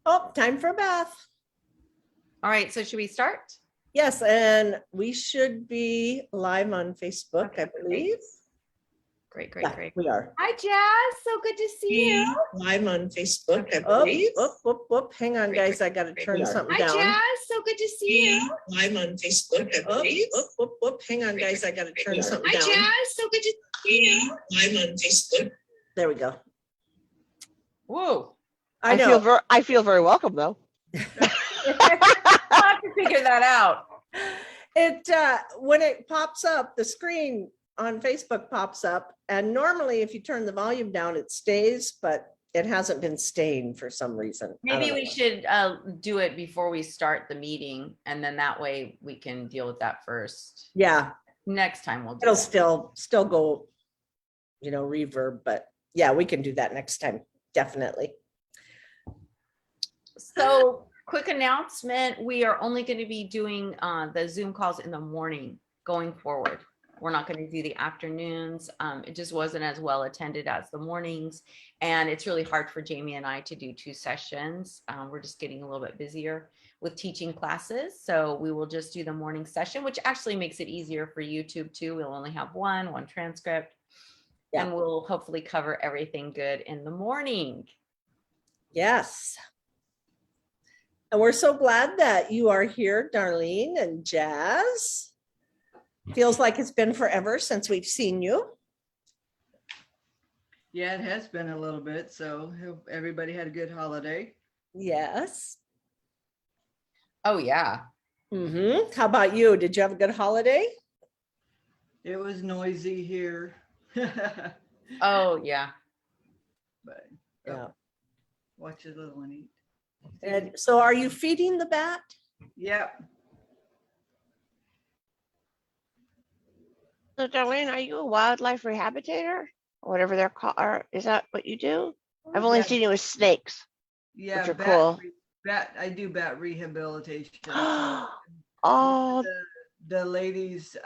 Oh, time for a bath. All right, so should we start? Yes, and we should be live on Facebook, Okay, I believe. Great. Yeah, we are. Hi, Jazz. So good to see you. Live on Facebook, I believe. Whoop. Hang on, guys. I got to turn something down. Hi, Jazz. So good to see you. Live on Facebook, I believe. Whoop. Hang on, guys. I got to turn something down. Hi, Jazz. So good to see you. Live on Facebook. There we go. Whoa. I know. I feel very welcome, though. I'll have to figure that out. It when it pops up, the screen on Facebook pops up, and normally if you turn the volume down, it stays, but it hasn't been staying for some reason. Maybe we should do it before we start the meeting, and then that way we can deal with that first. Yeah. Next time we'll do It'll that. still go, reverb, but yeah, we can do that next time. Definitely. So quick announcement, we are only going to be doing the Zoom calls in the morning going forward. We're not going to do the afternoons. It just wasn't as well attended as the mornings. And it's really hard for Jamie and I to do 2 sessions. We're just getting a little bit busier with teaching classes. So we will just do the morning session, which actually makes it easier for YouTube too. We'll only have one transcript. Yeah. And we'll hopefully cover everything good in the morning. Yes. And we're so glad that you are here, Darlene and Jazz. Feels like it's been forever since we've seen you. Yeah, it has been a little bit. So hope everybody had a good holiday. Yes. Oh, yeah. How about you? Did you have a good holiday? It was noisy here. Oh, yeah. But yeah. Watch a little one eat. And so are you feeding the bat? Yep. So, Darlene, are you a wildlife rehabilitator? Or whatever they're called, or is that what you do? I've only seen you with snakes. Yeah, which are cool. I do bat rehabilitation. Oh, the ladies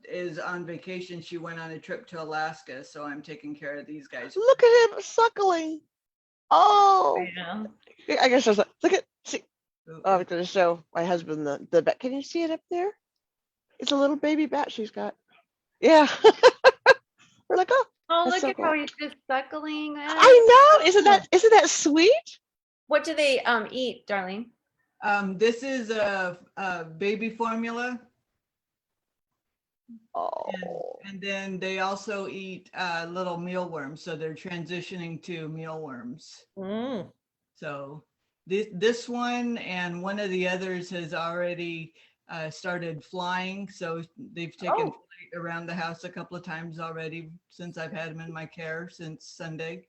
is on vacation. She went on a trip to Alaska, so I'm taking care of these guys. look at him suckling. Oh, Yeah. I guess there's look at, see. Oh, I'm going to show my husband the bat. Can you see it up there? It's a little baby bat she's got. Yeah. We're like, Oh, that's look so at cool. how he's just suckling. I know. Isn't that sweet? What do they eat, Darlene? This is a baby formula. Oh. And then they also eat little mealworms, so they're transitioning to mealworms. So this one and one of the others has already started flying, so they've taken flight around the house a couple of times already since I've had them in my care since Sunday.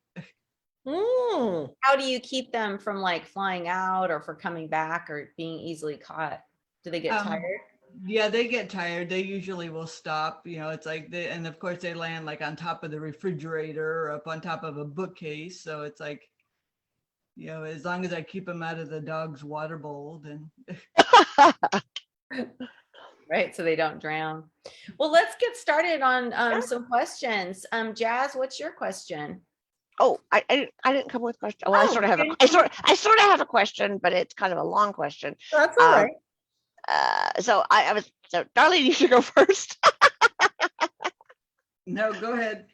How do you keep them from like flying out or for coming back or being easily caught? Do they get tired? Yeah, they get tired. They usually will stop. It's like and of course they land like on top of the refrigerator or up on top of a bookcase. So it's like, as long as I keep them out of the dog's water bowl, then. Right, so they don't drown. Well, let's get started on some questions. Jazz, what's your question? Oh, I didn't come with a question. Well, I sort of have a question, but it's kind of a long question. That's all right. So Darlene, you should go first. No, go ahead.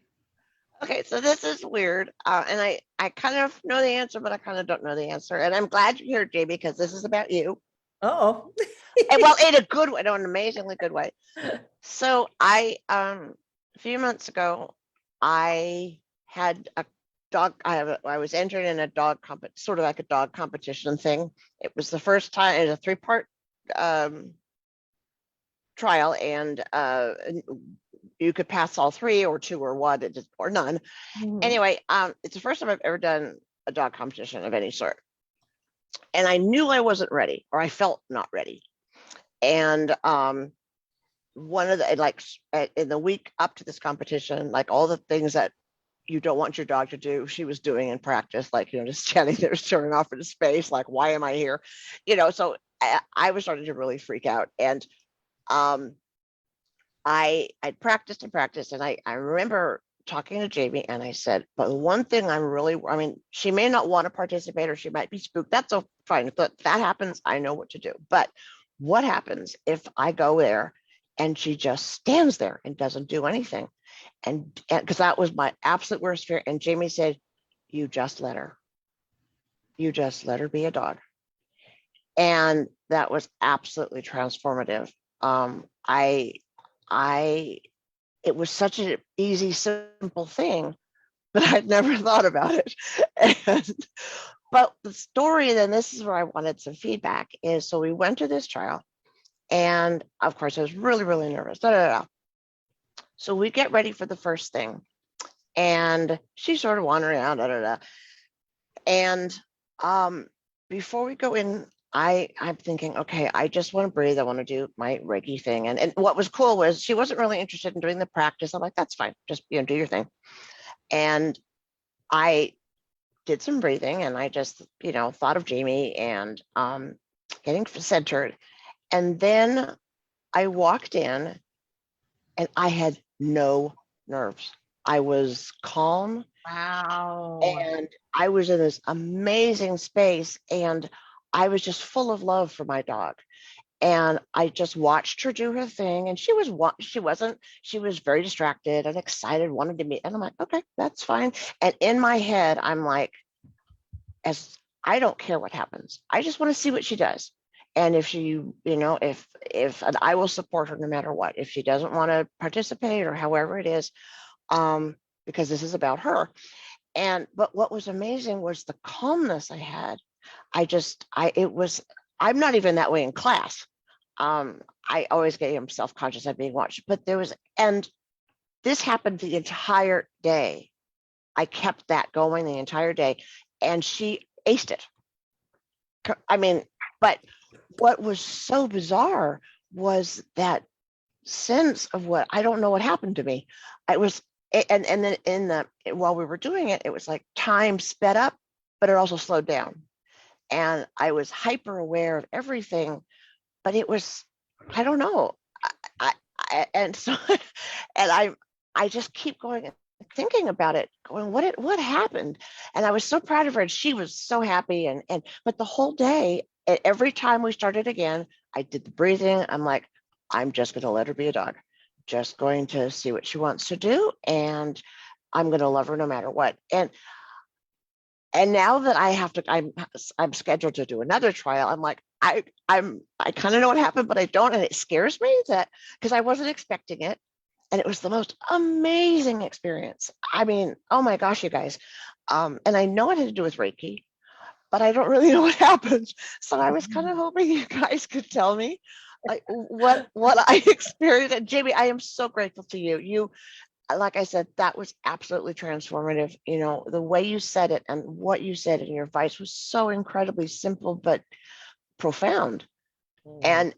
Okay, so this is weird, and I kind of know the answer, but I kind of don't know the answer, and I'm glad you're here, Jamie, because this is about you. Oh. And, well, in a good way, no, an amazingly good way. So a few months ago, I had a dog. I was entered in a dog sort of like a dog competition thing. It was the first time. It was a 3-part trial, and you could pass all 3 or 2 or 1 or none. Anyway, it's the first time I've ever done a dog competition of any sort, and I knew I wasn't ready, or I felt not ready. And one of the in the week up to this competition, like all the things that you don't want your dog to do, she was doing in practice, like, just standing there staring off into space, like, why am I here? So I was starting to really freak out. And I practiced, and I remember talking to Jamie and I said, but one thing I mean, she may not want to participate or she might be spooked. That's so fine. If that happens, I know what to do. But what happens if I go there and she just stands there and doesn't do anything? And because that was my absolute worst fear. And Jamie said, you just let her. You just let her be a dog. And that was absolutely transformative. It was such an easy, simple thing, but I'd never thought about it. But the story, then this is where I wanted some feedback, is so we went to this trial. And of course, I was really, really nervous. So we get ready for the first thing. And she's sort of wandering around. And before we go in, I'm thinking, okay, I just want to breathe. I want to do my Reiki thing. And what was cool was she wasn't really interested in doing the practice. I'm like, that's fine. Just, do your thing. And I did some breathing and I just, thought of Jamie and getting centered. And then I walked in and I had no nerves. I was calm. Wow. And I was in this amazing space and I was just full of love for my dog. And I just watched her do her thing. And she was very distracted and excited, wanted to meet. And I'm like, okay, that's fine. And in my head, I'm like, I don't care what happens. I just want to see what she does. And if she, and I will support her no matter what. If she doesn't want to participate or however it is, because this is about her. But what was amazing was the calmness I had. I'm not even that way in class. I always get self-conscious of being watched, but and this happened the entire day. I kept that going the entire day and she aced it. I mean, but what was so bizarre was that sense of I don't know what happened to me. And then while we were doing it, it was like time sped up, but it also slowed down. And I was hyper aware of everything, but it was, I don't know. And so, and I just keep going and thinking about it, going, what happened? And I was so proud of her and she was so happy. But the whole day, every time we started again, I did the breathing. I'm like, I'm just going to let her be a dog. Just going to see what she wants to do. And I'm going to love her no matter what. And now that I'm scheduled to do another trial, I'm like, I kind of know what happened, but I don't. And it scares me because I wasn't expecting it. And it was the most amazing experience. I mean, oh my gosh, you guys. And I know it had to do with Reiki, but I don't really know what happened. So I was kind of hoping you guys could tell me like what I experienced. And Jamie, I am so grateful to you. You, like I said, that was absolutely transformative. The way you said it and what you said and your advice was so incredibly simple, but profound. And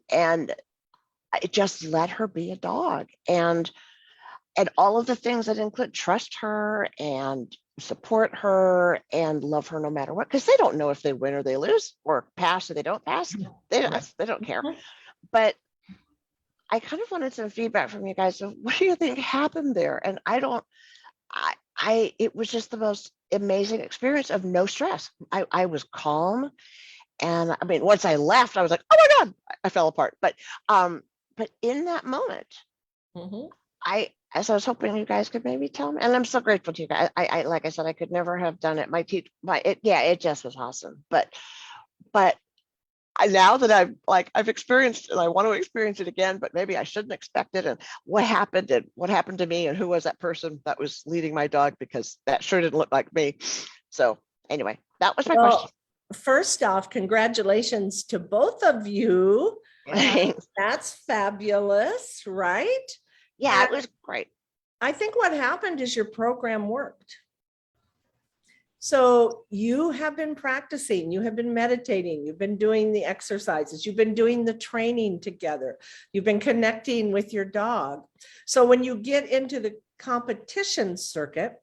I just let her be a dog and all of the things that include trust her and support her and love her no matter what, because they don't know if they win or they lose or pass or they don't pass. They don't care. But I kind of wanted some feedback from you guys of what do you think happened there? And it was just the most amazing experience of no stress. I was calm. And I mean, once I left, I was like, oh my God, I fell apart. But in that moment, as I was hoping you guys could maybe tell me, and I'm so grateful to you guys. I like I said, I could never have done it. It just was awesome. But now that I've experienced and I want to experience it again, but maybe I shouldn't expect it. And what happened to me and who was that person that was leading my dog, because that sure didn't look like me. So anyway, that was my question. First off, congratulations to both of you. That's fabulous, right? Yeah, it was great. I think what happened is your program worked. So you have been practicing, you have been meditating, you've been doing the exercises, you've been doing the training together, you've been connecting with your dog. So when you get into the competition circuit,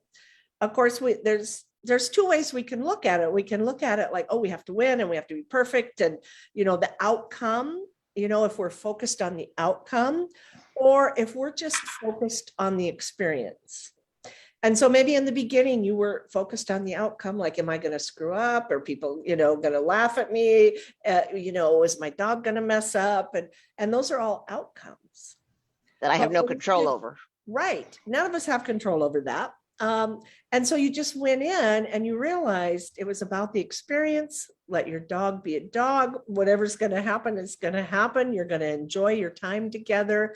of course, there's two ways we can look at it. We can look at it like, oh, we have to win and we have to be perfect. And, the outcome, if we're focused on the outcome, or if we're just focused on the experience. And so maybe in the beginning you were focused on the outcome, like, am I going to screw up? Are people, going to laugh at me? Is my dog going to mess up? And those are all outcomes that I have But no when you control did- over. Right. None of us have control over that. And so you just went in and you realized it was about the experience. Let your dog be a dog. Whatever's going to happen is going to happen. You're going to enjoy your time together.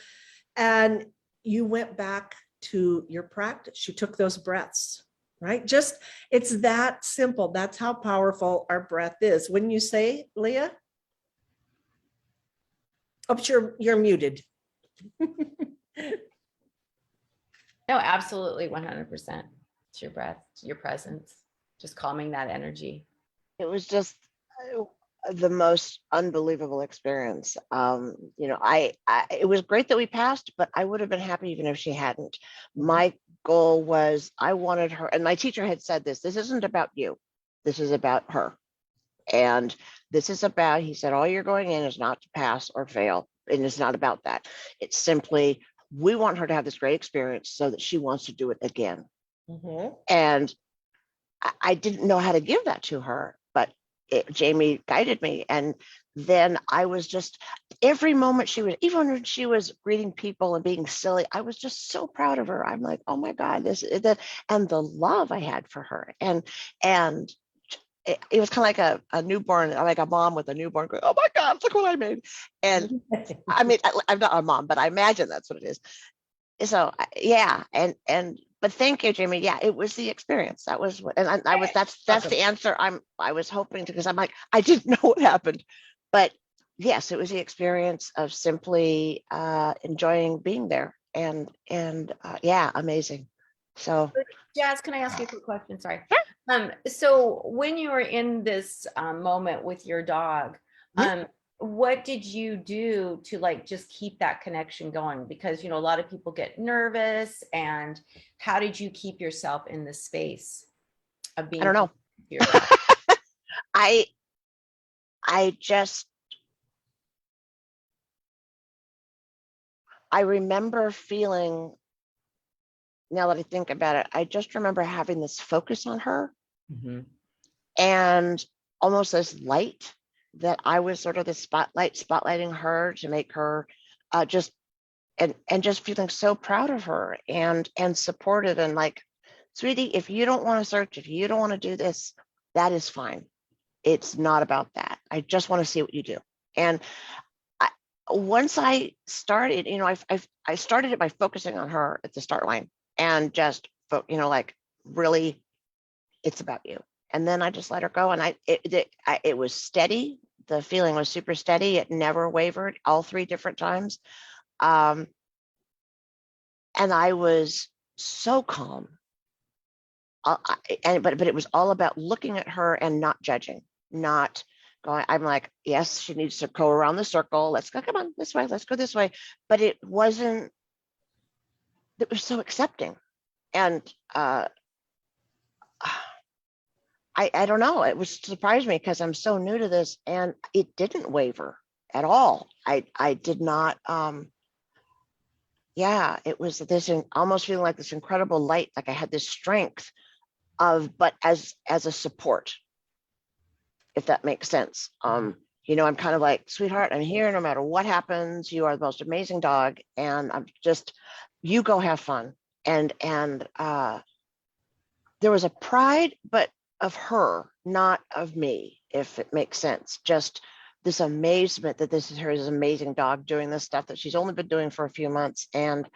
And you went back to your practice. You took those breaths, right? Just, it's that simple. That's how powerful our breath is. Wouldn't you say, Leah? Oh, you're muted. No, absolutely 100%. It's your breath, your presence, just calming that energy. It was just the most unbelievable experience. It was great that we passed, but I would have been happy even if she hadn't. My goal was I wanted her, and my teacher had said this isn't about you. This is about her. And this is about, he said, all you're going in is not to pass or fail. And it's not about that. It's simply, we want her to have this great experience so that she wants to do it again. Mm-hmm. And I didn't know how to give that to her, but Jamie guided me. And then I was just, every moment she was, even when she was greeting people and being silly, I was just so proud of her. I'm like, oh my God, this is that. And the love I had for her. And it was kind of like a newborn, like a mom with a newborn going, oh my God, look what I made. And I mean, I'm not a mom, but I imagine that's what it is. So yeah. But thank you, Jamie. Yeah, it was the experience. That was what, and I was, that's the answer I was hoping to, because I'm like, I didn't know what happened, but yes, it was the experience of simply enjoying being there and yeah, amazing. So Jazz, can I ask you a quick question? Sorry. So when you were in this moment with your dog, what did you do to like just keep that connection going? Because a lot of people get nervous, and how did you keep yourself in the space of being? I don't know. Your dog? I remember feeling, now that I think about it, I just remember having this focus on her and almost this light that I was sort of the spotlighting her to make her just feeling so proud of her and supported and like, sweetie, if you don't want to search, if you don't want to do this, that is fine. It's not about that. I just want to see what you do. And once I started, I started it by focusing on her at the start line and just, like really, it's about you. And then I just let her go, and it was steady. The feeling was super steady. It never wavered all 3 different times. And I was so calm. But it was all about looking at her and not judging, not going, I'm like, yes, she needs to go around the circle. Let's go, come on, this way, let's go this way. But it was so accepting. And I don't know, it was surprised me because I'm so new to this, and it didn't waver at all. I did not, yeah, it was this almost feeling like this incredible light, like I had this strength but as a support, if that makes sense. I'm kind of like, sweetheart, I'm here no matter what happens. You are the most amazing dog, and I'm just, you go have fun. And there was a pride, but of her, not of me, if it makes sense. Just this amazement that this is her amazing dog doing this stuff that she's only been doing for a few months. And,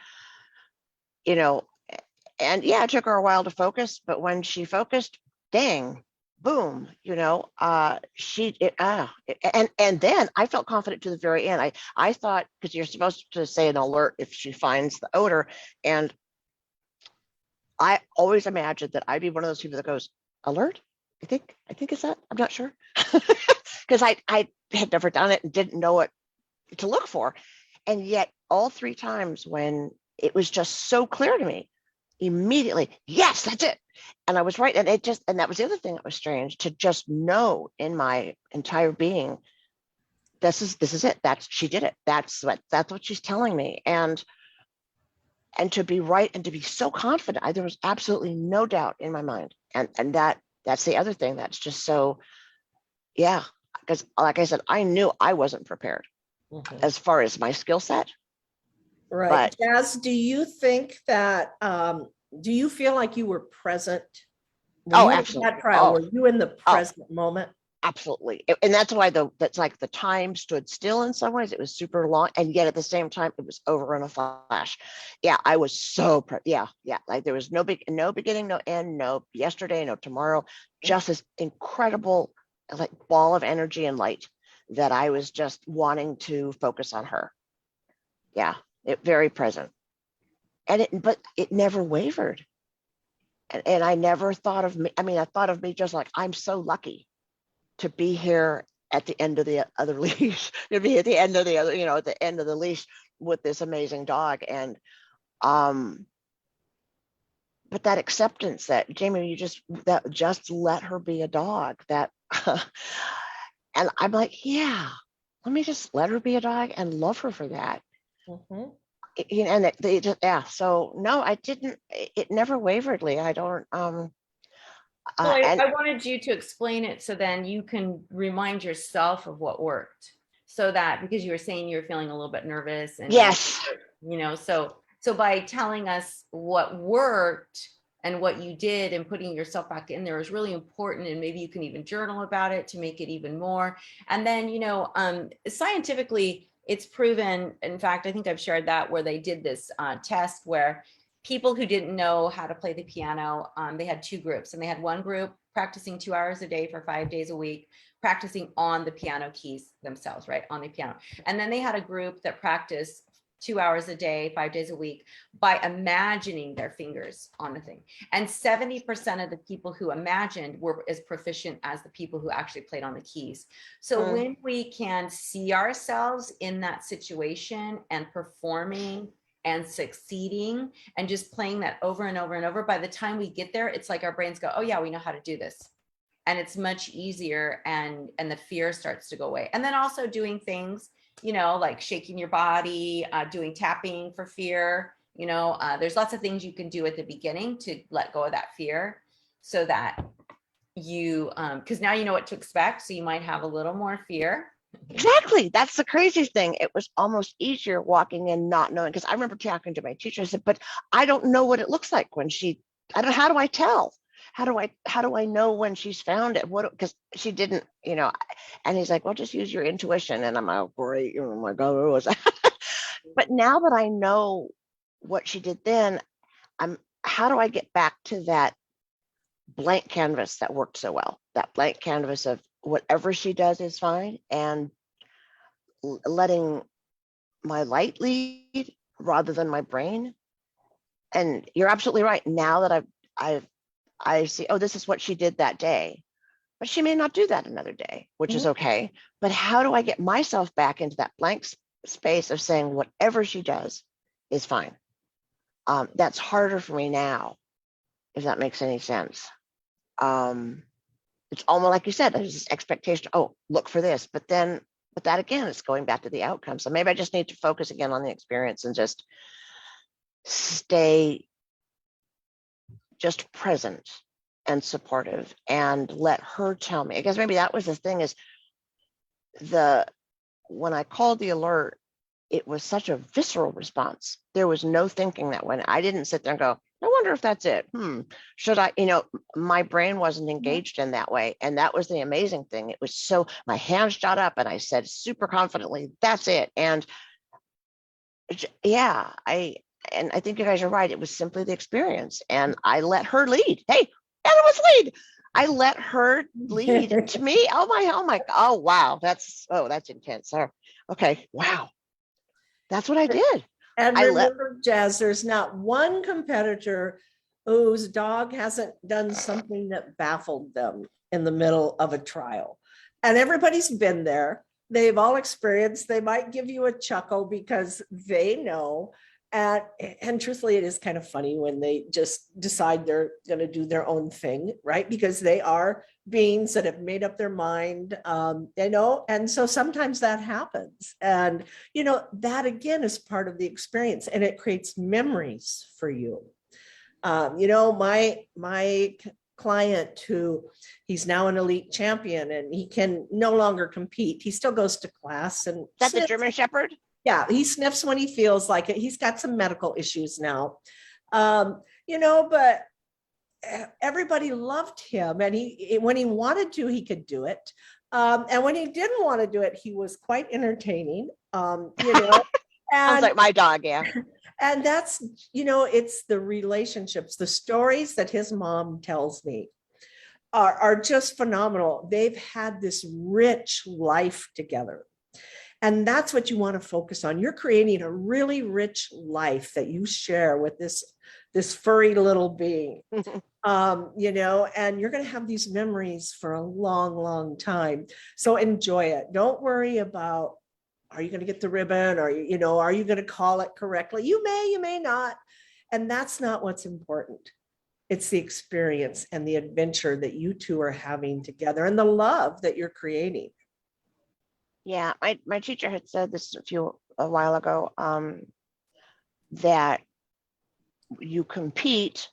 and yeah, it took her a while to focus, but when she focused, dang, boom, and then I felt confident to the very end. I thought, because you're supposed to say an alert if she finds the odor, and I always imagined that I'd be one of those people that goes, alert? I think it's that, I'm not sure. Because I had never done it and didn't know what to look for. And yet all 3 times when it was just so clear to me, immediately, yes, that's it. And I was right. And that was the other thing that was strange, to just know in my entire being, this is it. She did it. That's what she's telling me. And and to be right and to be so confident. There was absolutely no doubt in my mind. And that's the other thing that's just so, yeah, because like I said, I knew I wasn't prepared Mhm. as far as my skill set. Right. But Jazz, do you think that, do you feel like you were present when oh, you were in absolutely. that trial? Were you in the Oh, present moment? absolutely. And that's why that's like the time stood still in some ways. It was super long. And yet at the same time, it was over in a flash. Yeah, I was so, yeah. Like there was no beginning, no end, no yesterday, no tomorrow, just this incredible like ball of energy and light that I was just wanting to focus on her. Yeah, it very present. But it never wavered. And I never thought of me. I mean, I thought of me just like, I'm so lucky to be here at the end of the other leash, to be at the end of the other, at the end of the leash with this amazing dog. And but that acceptance that Jamie, just let her be a dog. That and I'm like, yeah, let me just let her be a dog and love her for that. Mhm. And they just, yeah. So no, I didn't. It never wavered, Lee. I don't. So And I wanted you to explain it so then you can remind yourself of what worked. So that because you were saying you were feeling a little bit nervous and yes, so by telling us what worked and what you did and putting yourself back in there is really important. And maybe you can even journal about it to make it even more. And then, scientifically, it's proven. In fact, I think I've shared that where they did this test where people who didn't know how to play the piano, they had two groups, and they had one group practicing 2 hours a day for 5 days a week, practicing on the piano keys themselves, right, on the piano. And then they had a group that practiced 2 hours a day, 5 days a week by imagining their fingers on the thing. And 70% of the people who imagined were as proficient as the people who actually played on the keys. So when we can see ourselves in that situation and performing and succeeding and just playing that over and over and over, by the time we get there, it's like our brains go, oh yeah, we know how to do this. And it's much easier, and the fear starts to go away. And then also doing things, like shaking your body, doing tapping for fear. There's lots of things you can do at the beginning to let go of that fear so that you, because now you know what to expect. So you might have a little more fear. exactly. That's the crazy thing. It was almost easier walking in not knowing, because I remember talking to my teacher. I said, but I don't know what it looks like when how do I tell? How do I know when she's found it? Because she didn't, and he's like, well, just use your intuition. And I'm like, oh, great. Oh my God. But now that I know what she did then, how do I get back to that blank canvas that worked so well? That blank canvas of whatever she does is fine, and letting my light lead rather than my brain. And you're absolutely right. Now that I see, oh, this is what she did that day, but she may not do that another day, which is okay. But how do I get myself back into that blank space of saying whatever she does is fine? That's harder for me now, if that makes any sense. It's almost like you said, there's this expectation, oh, look for this, but that again, it's going back to the outcome. So maybe I just need to focus again on the experience and just stay just present and supportive and let her tell me. I guess maybe that was the thing, is when I called the alert, it was such a visceral response. There was no thinking that went. I didn't sit there and go, I wonder if that's it. Should I, my brain wasn't engaged in that way. And that was the amazing thing. It was so, my hands shot up and I said super confidently, that's it. And yeah, I think you guys are right. It was simply the experience. And I let her lead. Hey, animals lead. I let her lead. And to me, oh wow, that's intense. Okay, wow. That's what I did. And remember, Jazz, there's not one competitor whose dog hasn't done something that baffled them in the middle of a trial. And everybody's been there. They've all experienced. They might give you a chuckle because they know. And truthfully, it is kind of funny when they just decide they're going to do their own thing, right? Because they are beings that have made up their mind, and so sometimes that happens. And, that again is part of the experience, and it creates memories for you. My client he's now an elite champion and he can no longer compete. He still goes to class and That's the German Shepherd? yeah, he sniffs when he feels like it. He's got some medical issues now. But everybody loved him, and when he wanted to, he could do it. And when he didn't want to do it, he was quite entertaining. Sounds like my dog, yeah. And that's, it's the relationships, the stories that his mom tells me are just phenomenal. They've had this rich life together. And that's what you want to focus on. You're creating a really rich life that you share with this furry little being, and you're going to have these memories for a long, long time. So enjoy it. Don't worry about, are you going to get the ribbon? Are you going to call it correctly? You may not. And that's not what's important. It's the experience and the adventure that you two are having together and the love that you're creating. Yeah, my teacher had said this a while ago, that you compete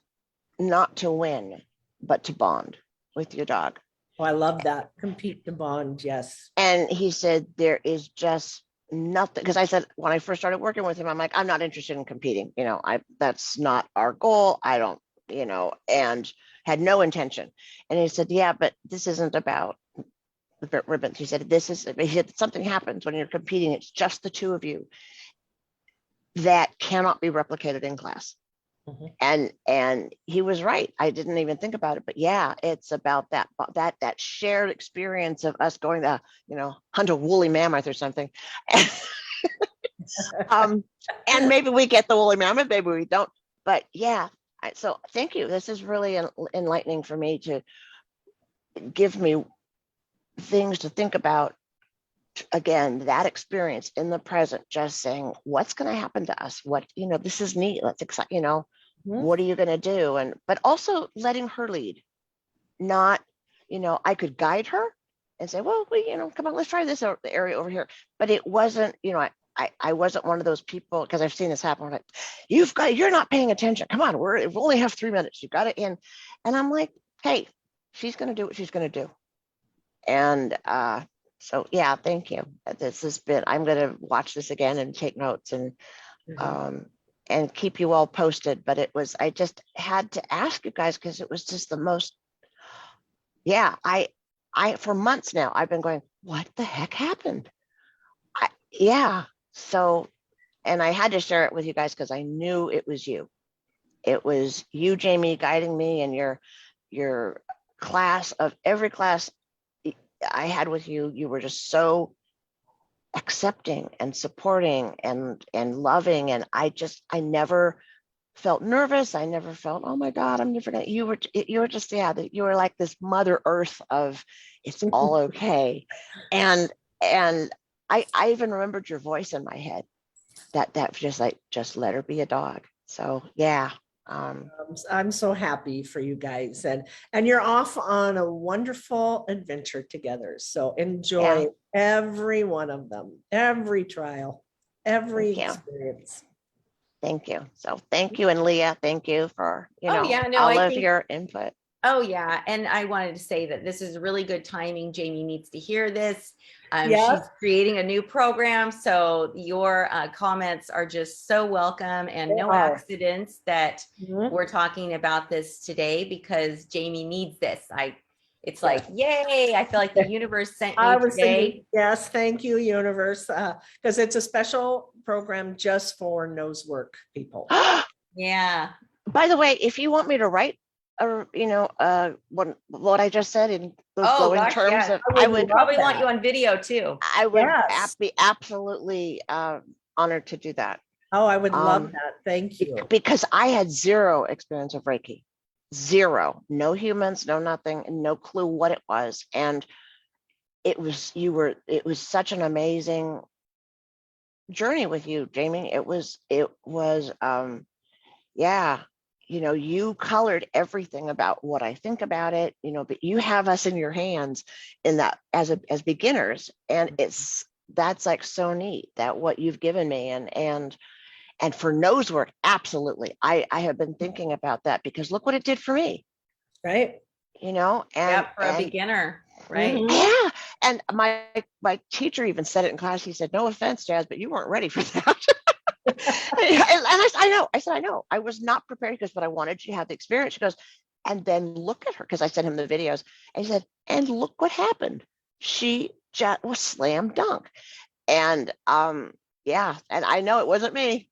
not to win, but to bond with your dog. Oh, I love that. Compete to bond. Yes. And he said, there is just nothing, because I said, when I first started working with him, I'm like, I'm not interested in competing. That's not our goal. I don't, and had no intention. And he said, yeah, but this isn't about the ribbons. He said, something happens when you're competing. It's just the two of you that cannot be replicated in class. Mm-hmm. And he was right. I didn't even think about it, but yeah, it's about that shared experience of us going to, hunt a woolly mammoth or something. And maybe we get the woolly mammoth, maybe we don't, but yeah. So thank you. This is really enlightening for me, to give me things to think about. Again, that experience in the present, just saying, what's going to happen to us? What, this is neat. Let's excite, what are you going to do? But also letting her lead, not, I could guide her and say, well, come on, let's try this area over here. But it wasn't, I wasn't one of those people, because I've seen this happen. Like, you're not paying attention. Come on, we only have 3 minutes. You got it in. And I'm like, hey, she's going to do what she's going to do. And, so yeah, thank you. This has been, I'm going to watch this again and take notes and keep you all posted. But I just had to ask you guys, because it was just the most, I for months now, I've been going, what the heck happened? So, and I had to share it with you guys, because I knew it was you. It was you, Jamie, guiding me, and your class, of every class I had with you, you were just so accepting and supporting and loving. And I never felt nervous. I never felt, oh my God, I'm never gonna, you were just, you were like this Mother Earth of, it's all okay. And I even remembered your voice in my head, that just like, just let her be a dog. So yeah. I'm so happy for you guys, and you're off on a wonderful adventure together. So enjoy every one of them, every trial, every experience. Thank you. So thank you. And Leah, thank you for, all of your input. Oh yeah. And I wanted to say that this is really good timing. Jamie needs to hear this. Yes. She's creating a new program. So your comments are just so welcome, and no accidents that we're talking about this today, because Jamie needs this. It's like, yay. I feel like the universe sent you today. Thinking, yes. Thank you, universe. Because it's a special program just for nose work people. Yeah. By the way, if you want me to write, what I just said in those glowing terms, I would probably want you on video too. I would be absolutely honored to do that. Oh, I would love that. Thank you. Because I had zero experience of Reiki, zero, no humans, no nothing, and no clue what it was. And it was such an amazing journey with you, Jamie. It was you colored everything about what I think about it, but you have us in your hands in that as beginners. And that's like so neat that what you've given me and for nose work, absolutely. I have been thinking about that because look what it did for me, Right. Yeah, for a beginner, right? Mhm. yeah. And my teacher even said it in class. He said, no offense, Jazz, but you weren't ready for that. And I know. I said, I know. I was not prepared because, but I wanted you to have the experience. She goes, and then look at her, because I sent him the videos. And he said, and look what happened. She just was slam dunk. And yeah, and I know it wasn't me,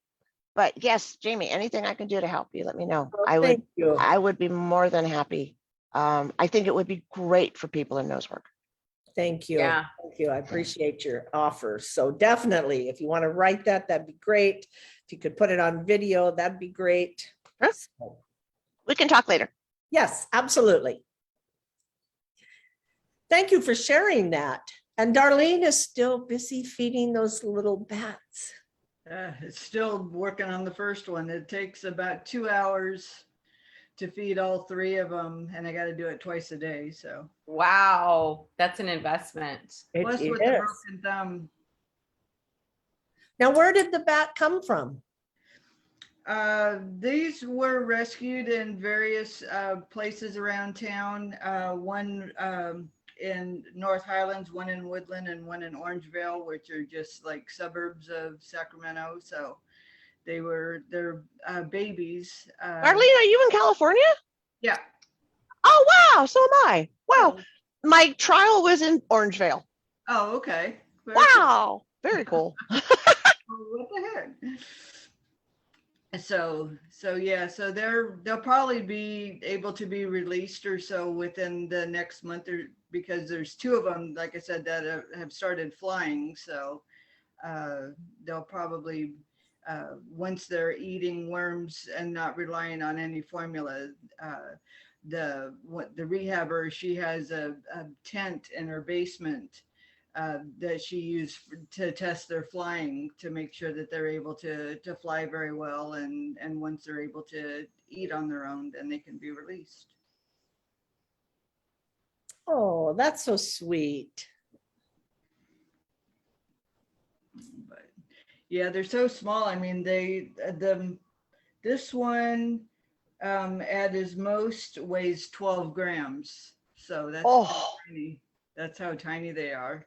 but yes, Jamie, anything I can do to help you, let me know. Well, thank you. I would be more than happy. I think it would be great for people in nose work. Thank you. Yeah. Thank you. I appreciate your offer. So definitely, if you want to write that, that'd be great. If you could put it on video, that'd be great. Sure. So, We can talk later. yes, absolutely. Thank you for sharing that. And Darlene is still busy feeding those little bats. It's still working on the first one. It takes about 2 hours to feed all 3 of them, and I got to do it twice a day. So Wow, that's an investment. plus It with the is. broken thumb, Now, where did the bat come from? these were rescued in various places around town. One in North Highlands, one in Woodland, and one in Orangevale, which are just like suburbs of Sacramento. So they're babies. Arlene, are you in California? Yeah. Oh, wow. So am I. Wow. My trial was in Orangevale. Oh, okay. Very Wow. Very cool. cool. What the heck? So yeah, so they'll probably be able to be released or so within the next month, or because there's 2 of them, like I said, that have started flying. So they'll probably once they're eating worms and not relying on any formula, the rehabber, she has a tent in her basement that she used to test their flying, to make sure that they're able to fly very well, and once they're able to eat on their own, then they can be released. Oh, that's so sweet. But yeah, they're so small. I mean, this one at his most weighs 12 grams. So that's tiny. That's how tiny they are.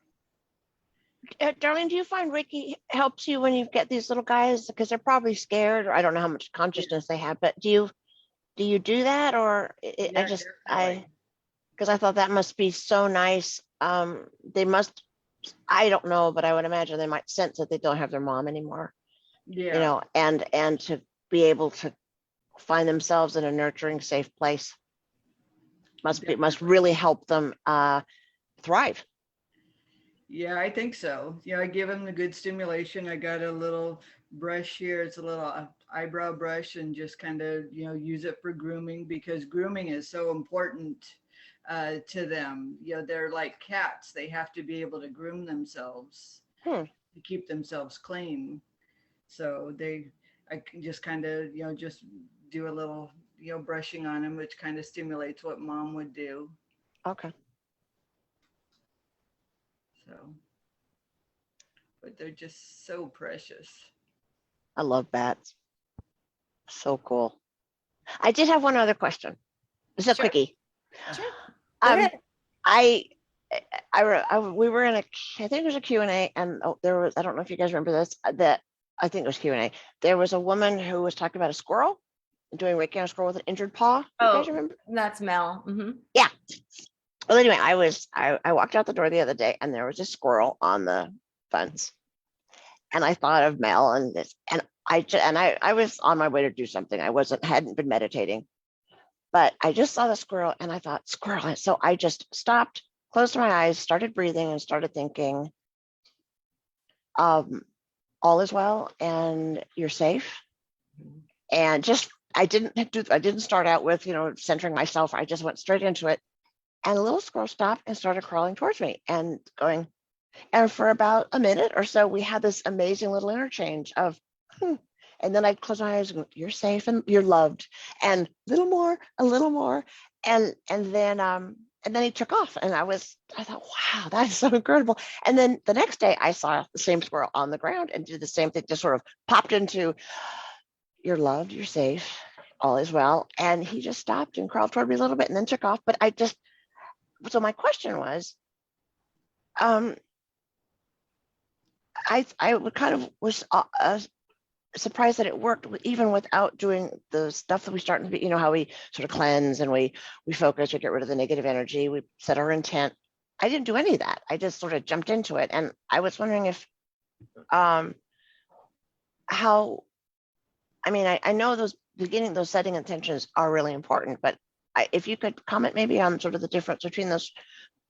Darlene, do you find Reiki helps you when you get these little guys? Because they're probably scared, or I don't know how much consciousness they have, but do you do that? Or Yeah, because I thought that must be so nice. They must, I don't know, but I would imagine they might sense that they don't have their mom anymore. yeah. And to be able to find themselves in a nurturing, safe place must really help them thrive. Yeah, I think so. Yeah, I give them the good stimulation. I got a little brush here. It's a little eyebrow brush, and just kind of, use it for grooming, because grooming is so important to them. They're like cats. They have to be able to groom themselves to keep themselves clean. So I can just kind of, just do a little, brushing on them, which kind of stimulates what mom would do. Okay. So, but they're just so precious. I love bats. So cool. I did have one other question. It's a Sure. quickie. Sure. Go ahead. We were in I think it was a Q&A, and there was, I don't know if you guys remember this, that I think it was Q&A. There was a woman who was talking about a squirrel, doing Reiki on a squirrel with an injured paw. You guys remember? That's Mel. Yeah. Well, anyway, I walked out the door the other day, and there was a squirrel on the fence, and I thought of Mel and this, and I was on my way to do something. I hadn't been meditating, but I just saw the squirrel, and I thought squirrel. And so I just stopped, closed my eyes, started breathing, and started thinking, all is well, and you're safe. And just I didn't start out with centering myself. I just went straight into it. And the little squirrel stopped and started crawling towards me and going. And for about a minute or so, we had this amazing little interchange of, And then I'd close my eyes and go, you're safe and you're loved. And a little more. And then he took off, and I thought, wow, that is so incredible. And then the next day I saw the same squirrel on the ground and did the same thing, just sort of popped into, you're loved, you're safe, all is well. And he just stopped and crawled toward me a little bit and then took off. But so my question was, I kind of was surprised that it worked even without doing the stuff that we start to be, how we sort of cleanse and we focus, we get rid of the negative energy, we set our intent. I didn't do any of that. I just sort of jumped into it. And I was wondering if, I know those setting intentions are really important, but if you could comment maybe on sort of the difference between the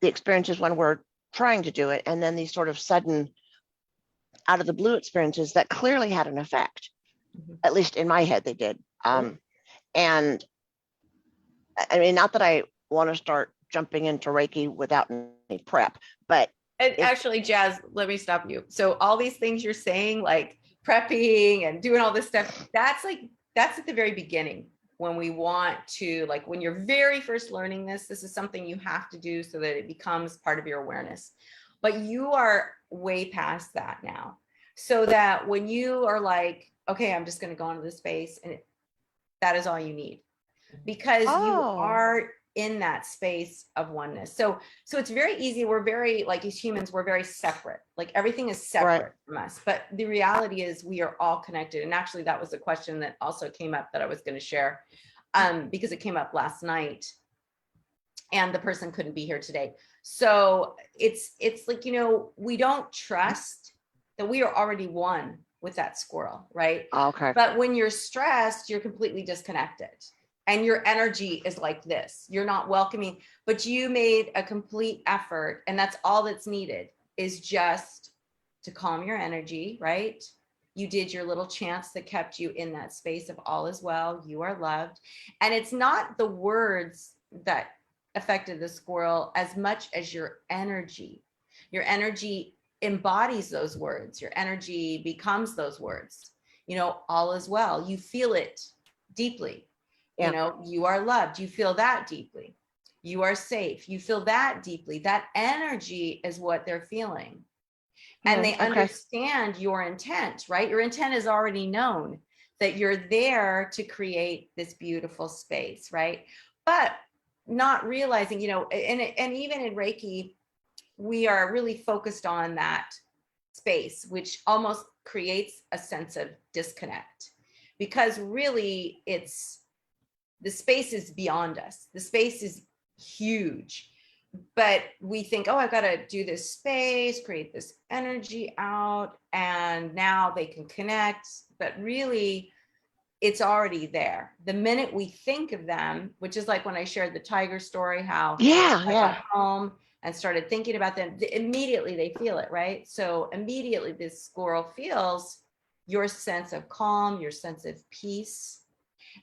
experiences when we're trying to do it, and then these sort of sudden out of the blue experiences that clearly had an effect, at least in my head, they did. And I mean, not that I want to start jumping into Reiki without any prep, but actually, Jazz, let me stop you. So all these things you're saying, like prepping and doing all this stuff, that's at the very beginning when we want to, like when you're very first learning this is something you have to do so that it becomes part of your awareness. But you are way past that now. So that when you are like, okay, I'm just going to go into this space, and that is all you need, because you are in that space of oneness. So it's very easy. We're very, like as humans, we're very separate. Like everything is separate from us. But the reality is we are all connected. And actually that was a question that also came up that I was going to share because it came up last night and the person couldn't be here today. So it's like, we don't trust that we are already one with that squirrel, right? Okay. But when you're stressed, you're completely disconnected. And your energy is like this. You're not welcoming, but you made a complete effort. And that's all that's needed, is just to calm your energy, right? You did your little chants that kept you in that space of all is well, you are loved. And it's not the words that affected the squirrel as much as your energy. Your energy embodies those words. Your energy becomes those words. All is well. You feel it deeply. Yeah. You are loved. You feel that deeply. You are safe. You feel that deeply. That energy is what they're feeling. And they understand your intent, right? Your intent is already known, that you're there to create this beautiful space, right? But not realizing, and even in Reiki, we are really focused on that space, which almost creates a sense of disconnect, because really the space is beyond us. The space is huge, but we think, oh, I've got to do this space, create this energy out, and now they can connect. But really, it's already there. The minute we think of them, which is like when I shared the tiger story, how I got home and started thinking about them, immediately they feel it, right? So immediately this squirrel feels your sense of calm, your sense of peace,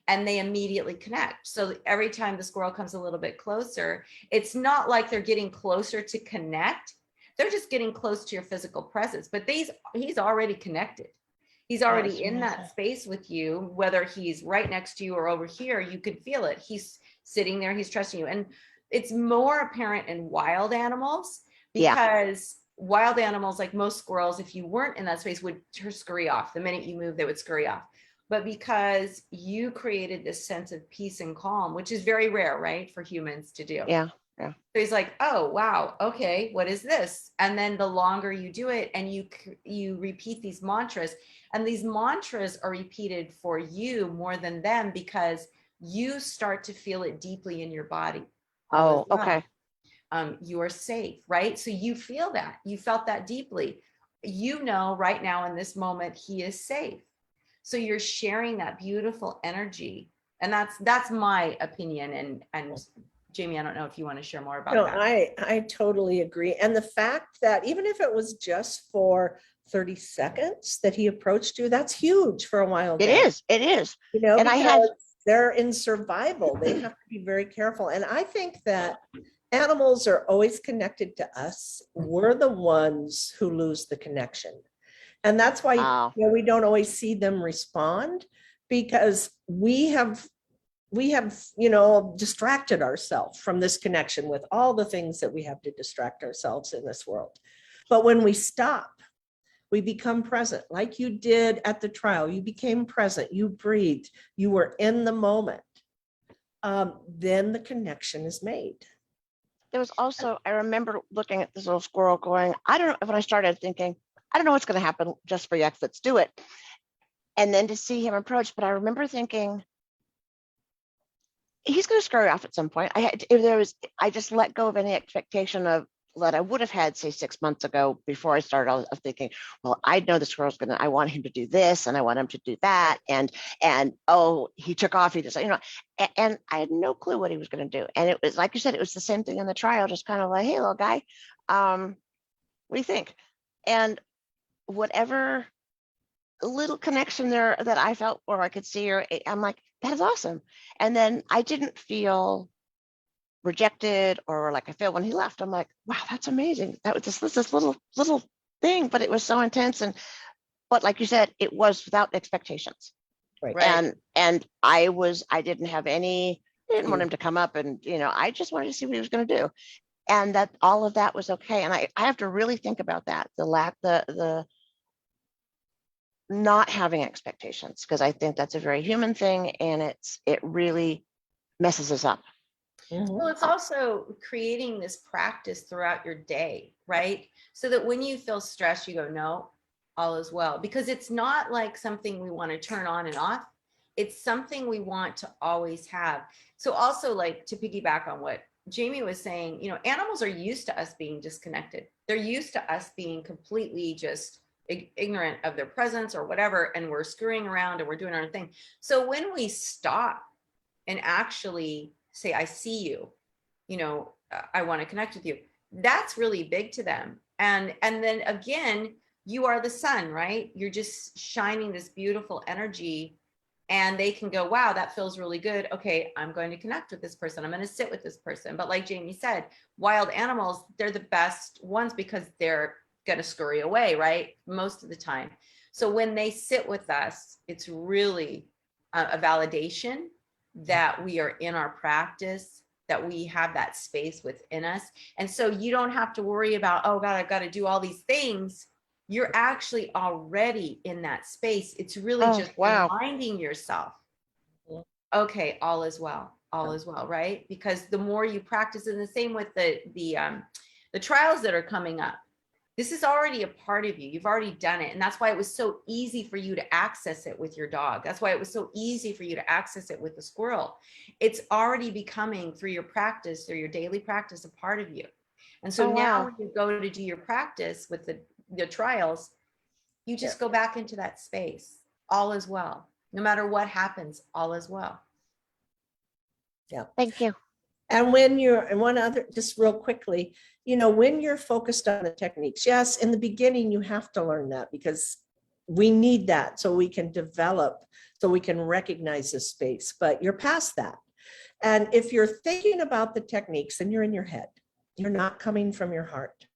and they immediately connect. So every time the squirrel comes a little bit closer, it's not like they're getting closer to connect. They're just getting close to your physical presence, but he's already connected. He's already in that space with you, whether he's right next to you or over here, you could feel it. He's sitting there, he's trusting you. And it's more apparent in wild animals, because wild animals, like most squirrels, if you weren't in that space, would scurry off. The minute you move, they would scurry off. But because you created this sense of peace and calm, which is very rare, right, for humans to do. Yeah. So he's like, oh, wow, okay, what is this? And then the longer you do it and you repeat these mantras, and these mantras are repeated for you more than them, because you start to feel it deeply in your body. Oh, okay. You are safe, right? So you feel that. You felt that deeply. Right now in this moment, he is safe. So you're sharing that beautiful energy. And that's my opinion. And Jamie, I don't know if you want to share more about that. I totally agree. And the fact that even if it was just for 30 seconds that he approached you, that's huge for a wild animal. It is. And they're in survival. They have to be very careful. And I think that animals are always connected to us. We're the ones who lose the connection. And that's why Wow. we don't always see them respond, because we have distracted ourselves from this connection with all the things that we have to distract ourselves in this world. But when we stop, we become present, like you did at the trial. You became present, you breathed, you were in the moment. Then the connection is made. There was also, I remember looking at this little squirrel going, I don't know, when I started thinking, I don't know what's going to happen, just for yucks, let's do it. And then to see him approach, but I remember thinking, he's going to scurry off at some point. I just let go of any expectation of that I would have had, say, 6 months ago before I started. I was thinking, well, I know the squirrel's I want him to do this and I want him to do that. And oh, he took off. He just, and I had no clue what he was going to do. And it was, like you said, it was the same thing in the trial, just kind of like, hey, little guy, what do you think? And whatever little connection there that I felt, or I could see, or I'm like, that is awesome. And then I didn't feel rejected or like I felt when he left. I'm like, wow, that's amazing. That was this little thing, but it was so intense. But like you said, it was without expectations. Right. And I didn't want him to come up and, I just wanted to see what he was going to do. And that all of that was okay. And I have to really think about that, the not having expectations, because I think that's a very human thing, and it really messes us up. Well, it's also creating this practice throughout your day, right? So that when you feel stressed, you go, no, all is well. Because it's not like something we want to turn on and off. It's something we want to always have. So also, like, to piggyback on what Jamie was saying, animals are used to us being disconnected. They're used to us being completely just ignorant of their presence or whatever, and we're screwing around and we're doing our own thing. So when we stop and actually say, I see you, I want to connect with you, that's really big to them. And then again, you are the sun, right? You're just shining this beautiful energy, and they can go, wow, that feels really good. Okay, I'm going to connect with this person. I'm going to sit with this person. But like Jamie said, wild animals, they're the best ones because they're going to scurry away, right? Most of the time. So when they sit with us, it's really a validation that we are in our practice, that we have that space within us. And so you don't have to worry about, oh God, I've got to do all these things. You're actually already in that space. It's really just reminding yourself, okay, all is well, right? Because the more you practice, and the same with the trials that are coming up, this is already a part of you. You've already done it. And that's why it was so easy for you to access it with your dog. That's why it was so easy for you to access it with the squirrel. It's already becoming, through your practice, through your daily practice, a part of you. And so now when you go to do your practice with the trials, you just go back into that space. All is well. No matter what happens, all is well. Yeah. Thank you. And one other, just real quickly, when you're focused on the techniques, yes, in the beginning, you have to learn that, because we need that so we can develop, so we can recognize the space, but you're past that. And if you're thinking about the techniques, then you're in your head. You're not coming from your heart.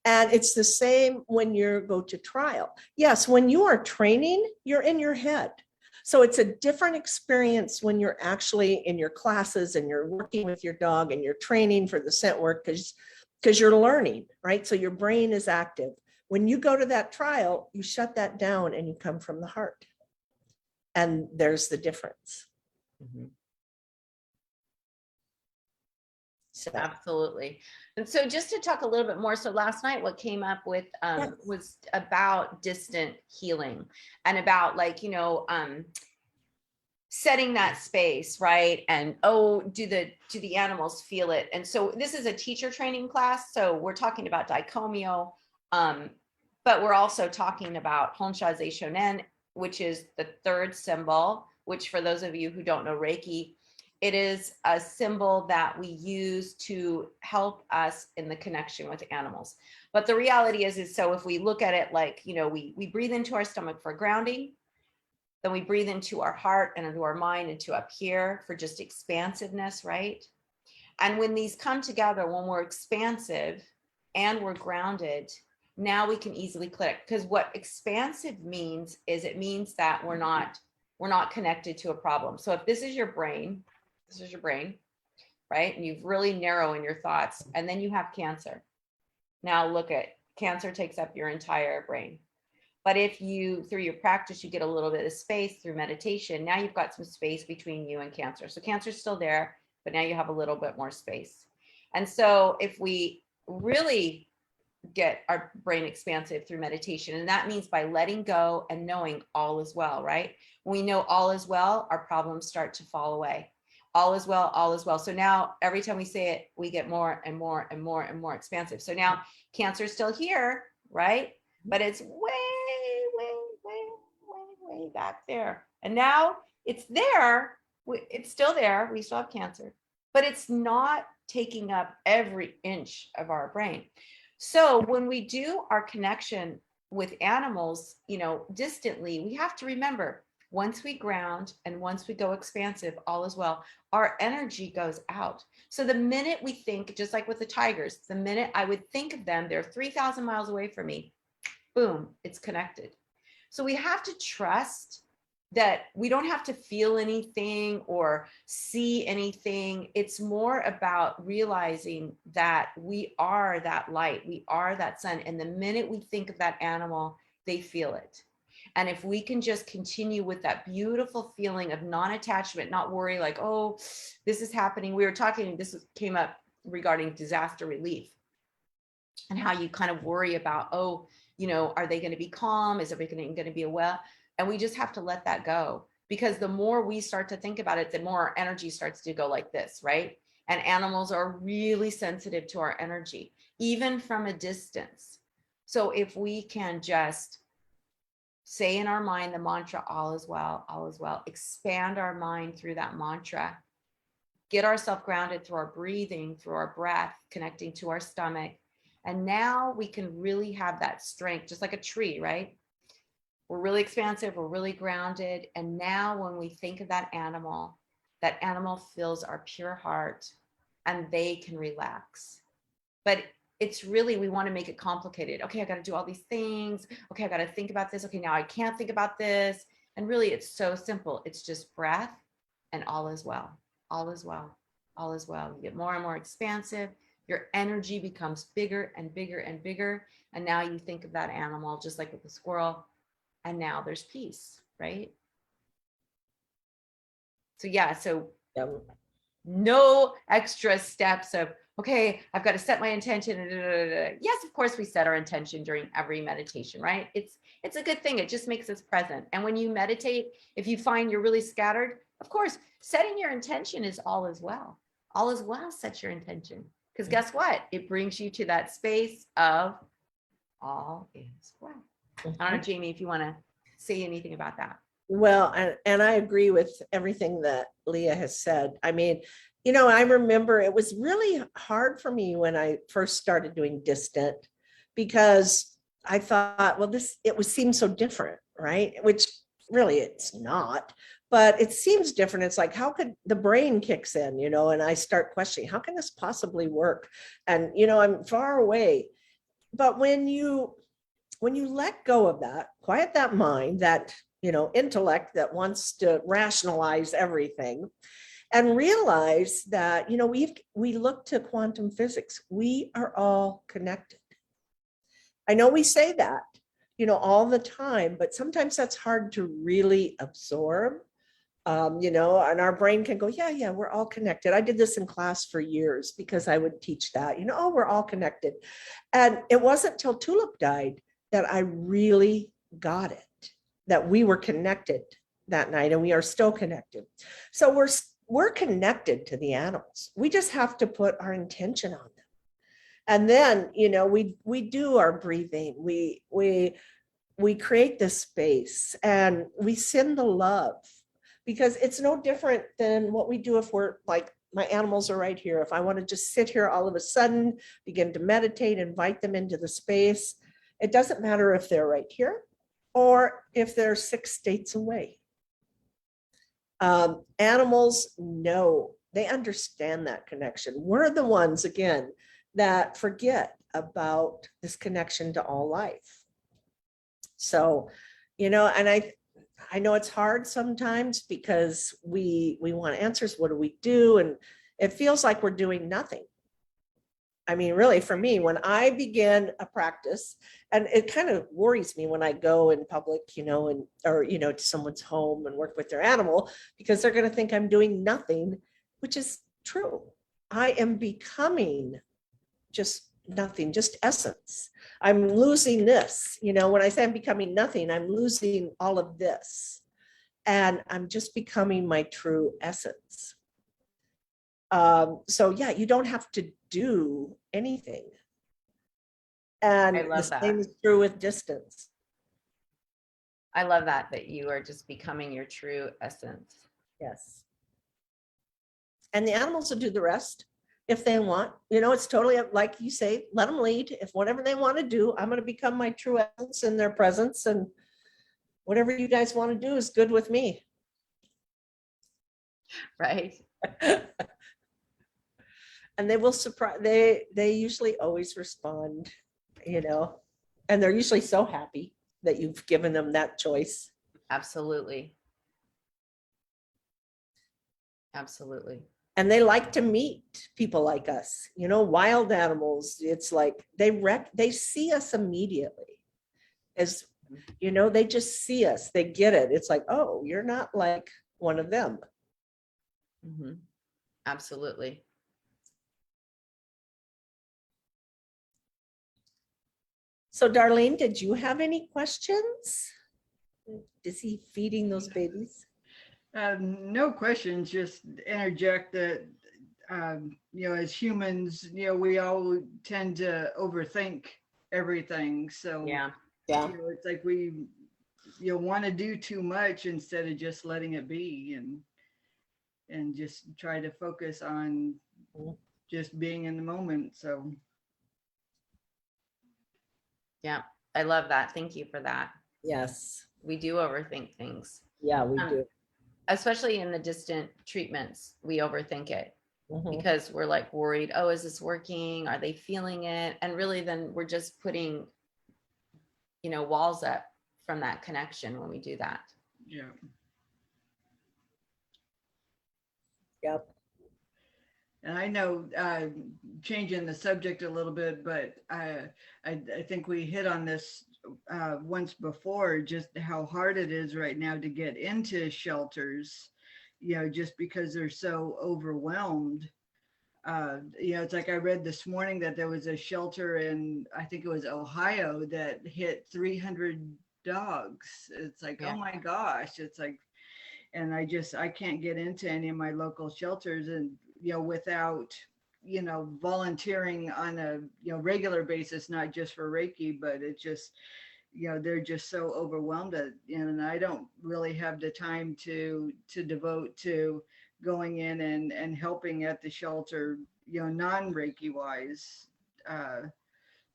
And it's the same when you go to trial. Yes, when you are training, you're in your head. So it's a different experience when you're actually in your classes and you're working with your dog and you're training for the scent work, because you're learning, right? So your brain is active. When you go to that trial, you shut that down and you come from the heart. And there's the difference. Mm-hmm. Absolutely. And so just to talk a little bit more, so last night what came up with was about distant healing, and about setting that space, right? And do the animals feel it? And so this is a teacher training class, so we're talking about Daikomyo, but we're also talking about Honsha Shonen, which is the third symbol, which for those of you who don't know Reiki, it is a symbol that we use to help us in the connection with animals. But the reality is so if we look at it like, we breathe into our stomach for grounding, then we breathe into our heart and into our mind, into up here for just expansiveness, right? And when these come together, when we're expansive and we're grounded, now we can easily click. Because what expansive means is it means that we're not connected to a problem. So if this is your brain, right? And you've really narrow in your thoughts, and then you have cancer. Now look at cancer takes up your entire brain. But if you, through your practice, you get a little bit of space through meditation, now you've got some space between you and cancer. So cancer's still there, but now you have a little bit more space. And so if we really get our brain expansive through meditation, and that means by letting go and knowing all is well, right? When we know all is well, our problems start to fall away. All is well, all is well. So now every time we say it, we get more and more and more and more expansive. So now cancer's still here, right? But it's way back there. And now it's there. It's still there. We still have cancer, but it's not taking up every inch of our brain. So when we do our connection with animals, distantly, we have to remember, once we ground and once we go expansive, all is well, our energy goes out. So the minute we think, just like with the tigers, the minute I would think of them, they're 3,000 miles away from me, boom, it's connected. So we have to trust that we don't have to feel anything or see anything. It's more about realizing that we are that light, we are that sun. And the minute we think of that animal, they feel it. And if we can just continue with that beautiful feeling of non-attachment, not worry like, oh, this is happening. We were talking, came up regarding disaster relief and how you kind of worry about, oh, are they going to be calm? Is everything going to be well? And we just have to let that go, because the more we start to think about it, the more our energy starts to go like this, right? And animals are really sensitive to our energy, even from a distance. So if we can just say in our mind the mantra, all is well, expand our mind through that mantra, get ourselves grounded through our breathing, through our breath, connecting to our stomach. And now we can really have that strength, just like a tree, right? We're really expansive, we're really grounded. And now when we think of that animal fills our pure heart and they can relax. But it's really, we want to make it complicated. Okay, I got to do all these things. Okay, I got to think about this. Okay, now I can't think about this. And really, it's so simple. It's just breath and all is well. All is well. All is well. You get more and more expansive. Your energy becomes bigger and bigger and bigger. And now you think of that animal, just like with the squirrel. And now there's peace, right? So yeah, so no extra steps of, okay, I've got to set my intention. Yes, of course we set our intention during every meditation, right? It's a good thing. It just makes us present. And when you meditate, if you find you're really scattered, of course, setting your intention is all as well. All as well, set your intention. Because guess what? It brings you to that space of all is well. I don't know, Jamie, if you want to say anything about that. Well, and I agree with everything that Leah has said. I mean, I remember it was really hard for me when I first started doing distant, because I thought, well, it seems so different, right? Which really it's not, but it seems different. It's like, how could the brain kicks in, and I start questioning, how can this possibly work? And, I'm far away. But when you let go of that, quiet that mind, that, intellect that wants to rationalize everything, and realize that, we look to quantum physics. We are all connected. I know we say that, all the time, but sometimes that's hard to really absorb, and our brain can go, yeah, we're all connected. I did this in class for years because I would teach that, oh, we're all connected. And it wasn't till Tulip died that I really got it, that we were connected that night, and we are still connected. So we're connected to the animals. We just have to put our intention on them. And then, we do our breathing. We create this space and we send the love, because it's no different than what we do if we're like, my animals are right here. If I want to just sit here all of a sudden, begin to meditate, invite them into the space, it doesn't matter if they're right here or if they're 6 states away. Animals know, they understand that connection. We're the ones, again, that forget. about this connection to all life. So, and I know it's hard sometimes because we want answers. What do we do? And it feels like we're doing nothing. I mean, really, for me, when I begin a practice, and it kind of worries me when I go in public, or to someone's home and work with their animal, because they're going to think I'm doing nothing, which is true. I am becoming just nothing, just essence. I'm losing this. When I say I'm becoming nothing, I'm losing all of this. And I'm just becoming my true essence. So yeah, you don't have to do anything. And I the love that. same is true with distance. I love that you are just becoming your true essence. Yes. And the animals will do the rest if they want. It's totally like you say, let them lead. If whatever they want to do, I'm going to become my true essence in their presence. And whatever you guys want to do is good with me. Right. And they will surprise, they usually always respond, and they're usually so happy that you've given them that choice. Absolutely. Absolutely. And they like to meet people like us, wild animals. It's like they see us immediately. As they just see us, they get it. It's like, oh, you're not like one of them. Mm-hmm. Absolutely. So Darlene, did you have any questions? Is he feeding those babies? No questions, just interject that, as humans, we all tend to overthink everything. So, Yeah. Yeah. it's like we, want to do too much instead of just letting it be and just try to focus on just being in the moment. So, Yeah. I love that. Thank you for that. Yes. We do overthink things. Yeah, we do. Especially in the distant treatments, we overthink it because we're like worried, oh, is this working? Are they feeling it? And really then we're just putting, walls up from that connection when we do that. yeah. Yep. And I know, changing the subject a little bit, but I think we hit on this once before, just how hard it is right now to get into shelters, just because they're so overwhelmed. It's like I read this morning that there was a shelter in, I think it was Ohio, that hit 300 dogs. It's like, Yeah. oh my gosh, it's like, and I can't get into any of my local shelters, and without volunteering on a regular basis, not just for Reiki, but it's just they're just so overwhelmed and I don't really have the time to devote to going in and helping at the shelter, non-Reiki wise.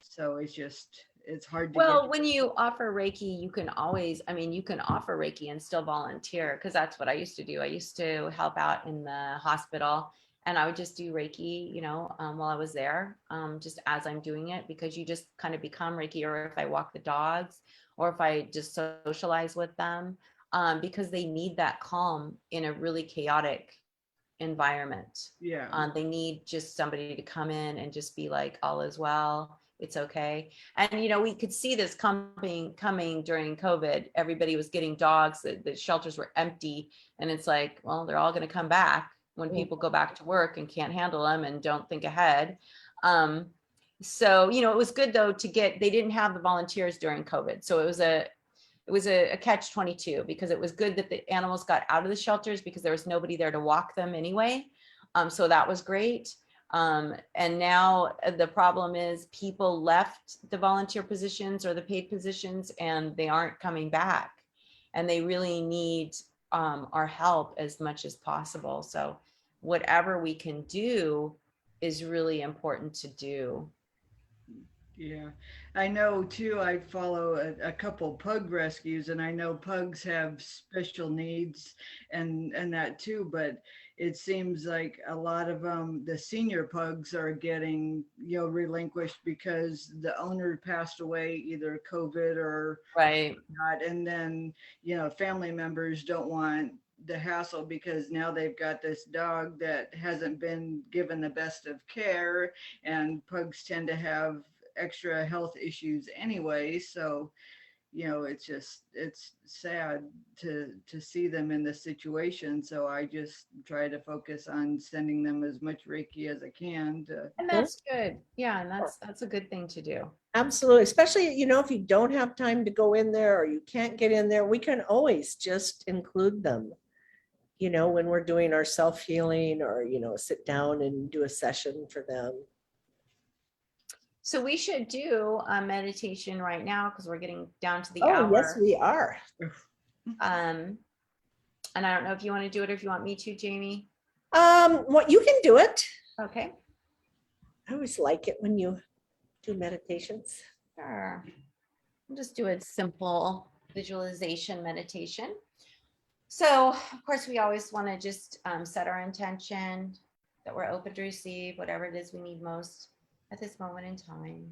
So it's hard to Well, get. when you offer Reiki, you can offer Reiki and still volunteer, because that's what I used to do. I used to help out in the hospital and I would just do Reiki, while I was there, just as I'm doing it, because you just kind of become Reiki, or if I walk the dogs or if I just socialize with them, because they need that calm in a really chaotic environment. Yeah. They need just somebody to come in and just be like, all is well, it's okay. And we could see this coming during COVID. Everybody was getting dogs, the shelters were empty, and it's like, well, they're all going to come back when people go back to work and can't handle them and don't think ahead. So it was good though they didn't have the volunteers during COVID, so it was a catch-22, because it was good that the animals got out of the shelters because there was nobody there to walk them anyway. So that was great. And now the problem is people left the volunteer positions or the paid positions and they aren't coming back, and they really need our help as much as possible. So whatever we can do is really important to do. Yeah, I know too. I follow a couple pug rescues, and I know pugs have special needs and that too. But it seems like a lot of the senior pugs are getting relinquished because the owner passed away, either COVID or Right. not, and then family members don't want the hassle because now they've got this dog that hasn't been given the best of care, and pugs tend to have extra health issues anyway. So it's sad to see them in this situation. So I just try to focus on sending them as much Reiki as I can to. And that's good. Yeah, and that's a good thing to do. Absolutely. Especially, if you don't have time to go in there or you can't get in there, we can always just include them, when we're doing our self-healing or, sit down and do a session for them. So we should do a meditation right now because we're getting down to the Oh, yes, hour. we are. And I don't know if you want to do it or if you want me to, Jamie. What you can do it. Okay. I always like it when you do meditations. Sure. I'll just do a simple visualization meditation. So, of course, we always want to just set our intention that we're open to receive whatever it is we need most at this moment in time.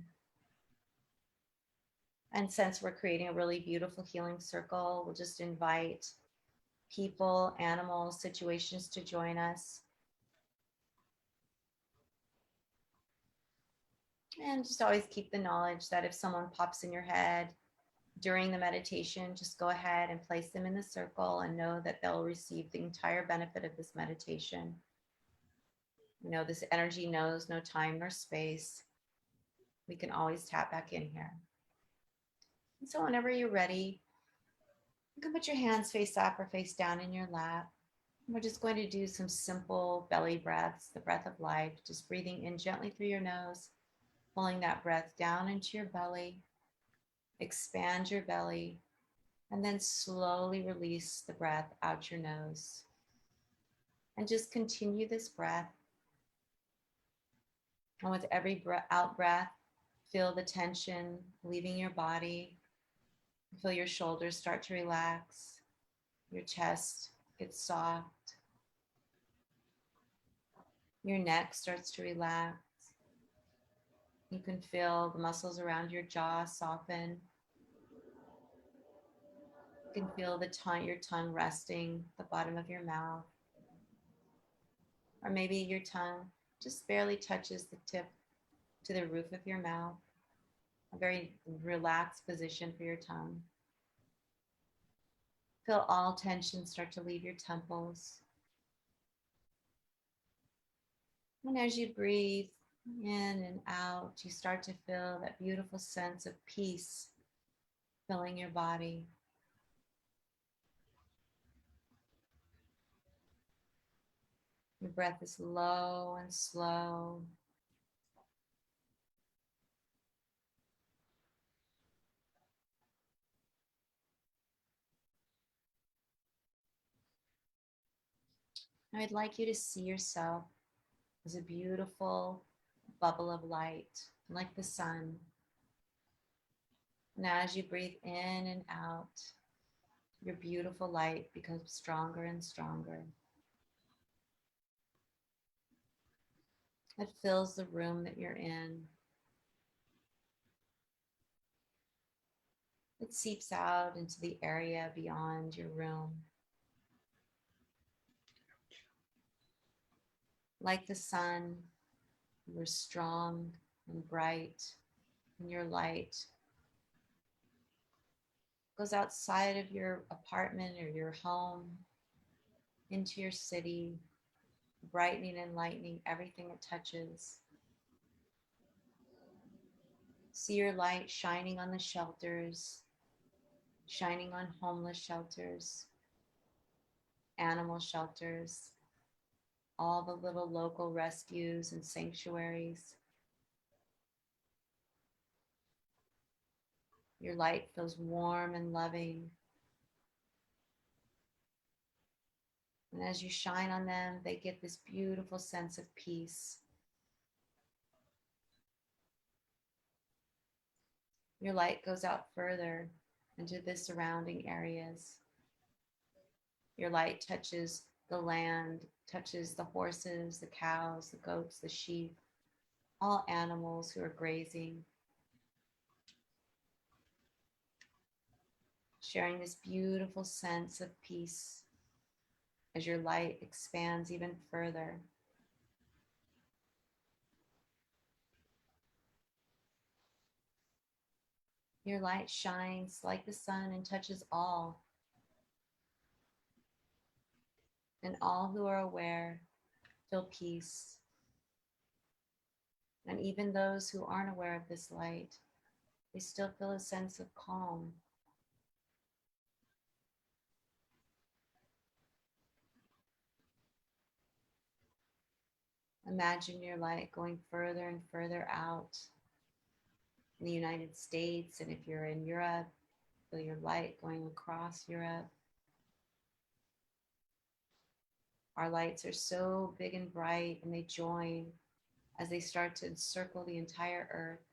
And since we're creating a really beautiful healing circle, we'll just invite people, animals, situations to join us. And just always keep the knowledge that if someone pops in your head during the meditation, just go ahead and place them in the circle and know that they'll receive the entire benefit of this meditation. This energy knows no time nor space. We can always tap back in here. And so whenever you're ready, you can put your hands face up or face down in your lap. We're just going to do some simple belly breaths, the breath of life, just breathing in gently through your nose, pulling that breath down into your belly, expand your belly, and then slowly release the breath out your nose. And just continue this breath. And with every out breath, feel the tension leaving your body. Feel your shoulders start to relax. Your chest gets soft. Your neck starts to relax. You can feel the muscles around your jaw soften. You can feel your tongue resting at the bottom of your mouth. Or maybe your tongue just barely touches the tip to the roof of your mouth. A very relaxed position for your tongue. Feel all tension start to leave your temples. And as you breathe in and out, you start to feel that beautiful sense of peace filling your body. Your breath is low and slow. I'd like you to see yourself as a beautiful bubble of light, like the sun. And as you breathe in and out, your beautiful light becomes stronger and stronger. It fills the room that you're in. It seeps out into the area beyond your room. Like the sun, you're strong and bright, and your light goes outside of your apartment or your home into your city, brightening and lightening everything it touches. See your light shining on the shelters, shining on homeless shelters, animal shelters, all the little local rescues and sanctuaries. Your light feels warm and loving. And as you shine on them, they get this beautiful sense of peace. Your light goes out further into the surrounding areas. Your light touches the land, touches the horses, the cows, the goats, the sheep, all animals who are grazing, sharing this beautiful sense of peace as your light expands even further. Your light shines like the sun and touches all. And all who are aware feel peace. And even those who aren't aware of this light, they still feel a sense of calm. Imagine your light going further and further out in the United States. And if you're in Europe, feel your light going across Europe. Our lights are so big and bright, and they join as they start to encircle the entire earth.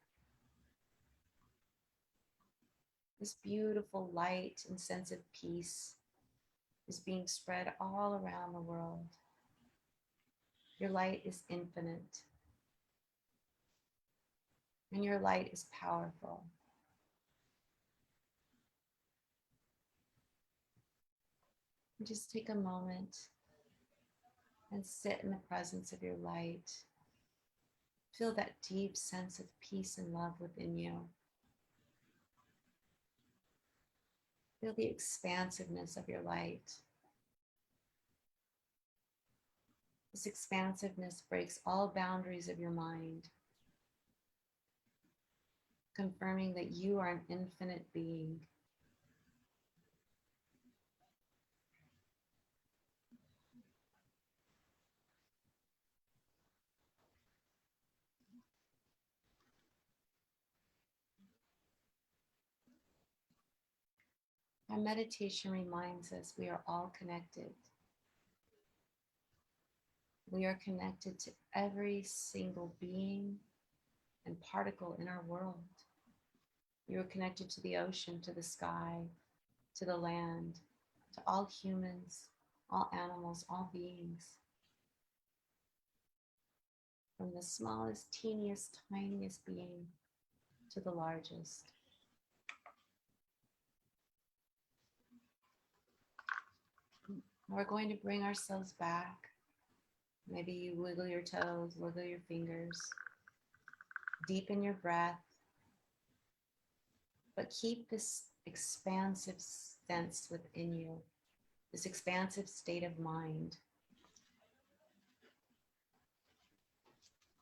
This beautiful light and sense of peace is being spread all around the world. Your light is infinite, and your light is powerful. And just take a moment and sit in the presence of your light. Feel that deep sense of peace and love within you. Feel the expansiveness of your light. This expansiveness breaks all boundaries of your mind, confirming that you are an infinite being. Our meditation reminds us we are all connected. We are connected to every single being and particle in our world. You are connected to the ocean, to the sky, to the land, to all humans, all animals, all beings. From the smallest, teeniest, tiniest being to the largest. We're going to bring ourselves back. Maybe you wiggle your toes, wiggle your fingers, deepen your breath, but keep this expansive sense within you, this expansive state of mind.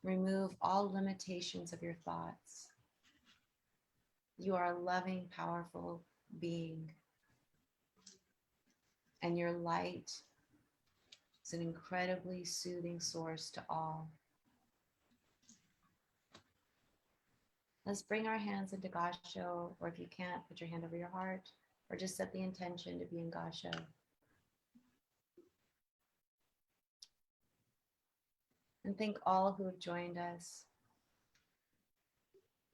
Remove all limitations of your thoughts. You are a loving, powerful being, and your light is an incredibly soothing source to all. Let's bring our hands into Gasho, or if you can't, put your hand over your heart, or just set the intention to be in Gasho. And thank all who have joined us.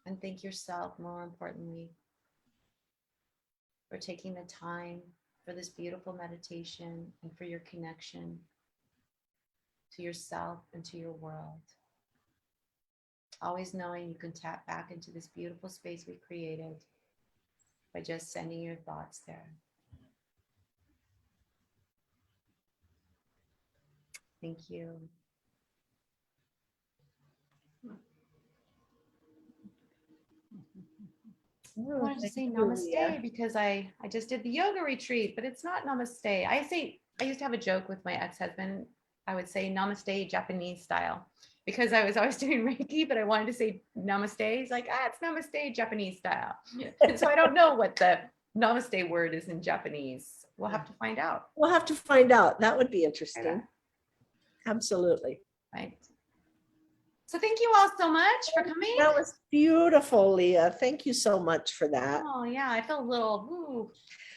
And thank yourself, more importantly, for taking the time for this beautiful meditation and for your connection to yourself and to your world. Always knowing you can tap back into this beautiful space we created by just sending your thoughts there. Thank you. I wanted to say namaste because I just did the yoga retreat, but it's not namaste. I used to have a joke with my ex-husband. I would say namaste Japanese style because I was always doing Reiki, but I wanted to say namaste. He's like, it's namaste Japanese style. And so I don't know what the namaste word is in Japanese. We'll have to find out. We'll have to find out. That would be interesting. Absolutely. Right. So thank you all so much for coming. That was beautiful, Leah. Thank you so much for that. Oh yeah, I feel a little, ooh.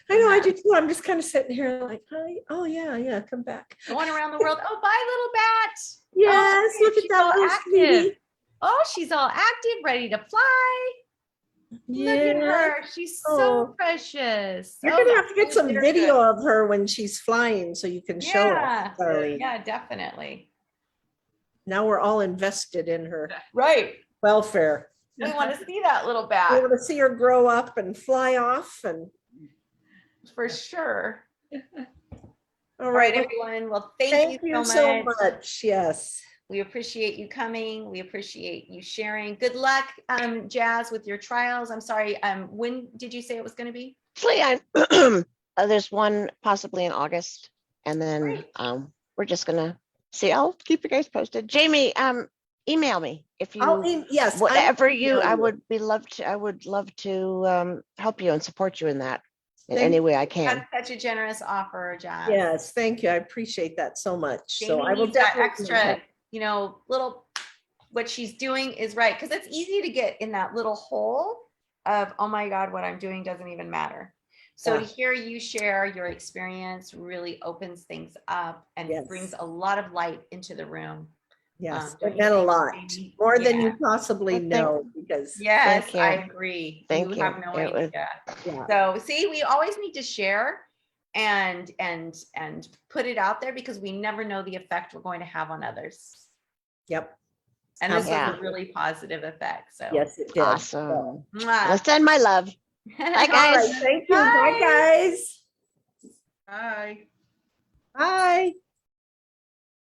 I know, I do too. I'm just kind of sitting here like, hi. Oh yeah, come back. Going around the world. Oh, bye, little bat. Yes, Oh, look at she's that all little active. sweetie. Oh, she's all active, ready to fly. Look at Yeah. her. She's Oh. so precious. You're Oh, gonna that have to get feels some very video good. of her when she's flying so you can show us, Yeah. Darlene. Yeah, definitely. Now we're all invested in her Right. welfare. We want to see that little We bat want to see her grow up and fly off and for sure. all All right, right. everyone. Well, thank Thank you you so so much. much. Yes. We appreciate you coming. We appreciate you sharing. Good luck, Jazz, with your trials. I'm sorry. When did you say it was going to be? Actually, there's one possibly in August, and then Great. we're just gonna see. I'll keep you guys posted. Jamie, email me if you Yes. whatever you. email I you. would be love to. I would love to help you and support you in that in Thank any way I can. That's such a generous offer, Jazz. Yes. Thank you. I appreciate that so much. So Jamie I will needs that definitely. extra, little, what she's doing is right. Because it's easy to get in that little hole of, oh my God, what I'm doing doesn't even matter. So to Yeah. hear you share your experience really opens things up and Yes. brings a lot of light into the room. Yes. Don't It you meant a think, lot. Jamie? More than Yeah. you possibly Well, know because Yes, Thank you. I agree. Thank You you. have no It was- idea. yeah. So see, we always need to share and put it out there because we never know the effect we're going to have on others. Yep. And this was Yeah. a really positive effect. So Yes, it did. Awesome. Mwah. Let's send my love. Bye, All right. guys. Thank you. Bye, Bye. guys. Bye. Bye.